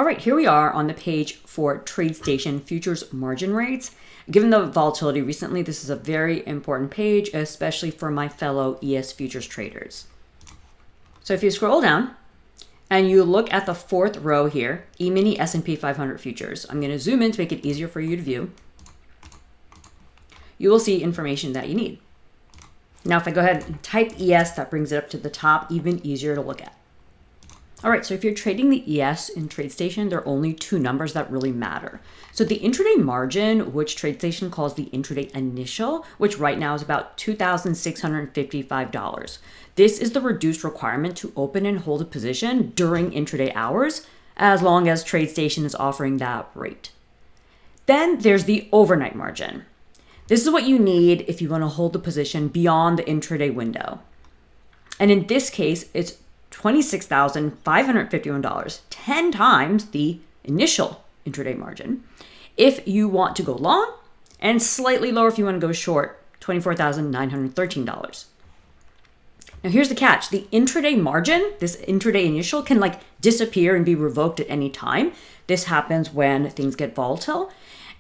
right, here we are on the page for TradeStation futures margin rates. Given the volatility recently, this is a very important page, especially for my fellow ES futures traders. So if you scroll down and you look at the fourth row here, E-mini S&P 500 futures, I'm going to zoom in to make it easier for you to view. You will see information that you need. Now, if I go ahead and type ES, that brings it up to the top, even easier to look at. All right, so if you're trading the ES in TradeStation, there are only two numbers that really matter. So the intraday margin, which TradeStation calls the intraday initial, which right now is about $2,655. This is the reduced requirement to open and hold a position during intraday hours, as long as TradeStation is offering that rate. Then there's the overnight margin. This is what you need if you want to hold the position beyond the intraday window. And in this case, it's $26,551, 10 times the initial intraday margin. If you want to go long, and slightly lower if you want to go short, $24,913. Now here's the catch. The intraday margin, this intraday initial, can disappear and be revoked at any time. This happens when things get volatile.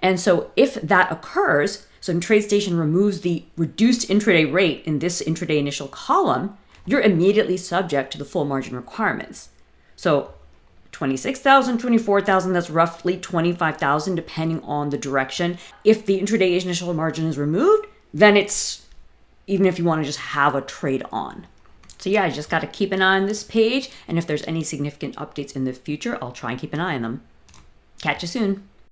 And so if that occurs, so when TradeStation removes the reduced intraday rate in this intraday initial column, you're immediately subject to the full margin requirements. So 26,000, 24,000, that's roughly 25,000 depending on the direction. If the intraday initial margin is removed, then it's even if you want to just have a trade on. So yeah, I just got to keep an eye on this page. And if there's any significant updates in the future, I'll try and keep an eye on them. Catch you soon.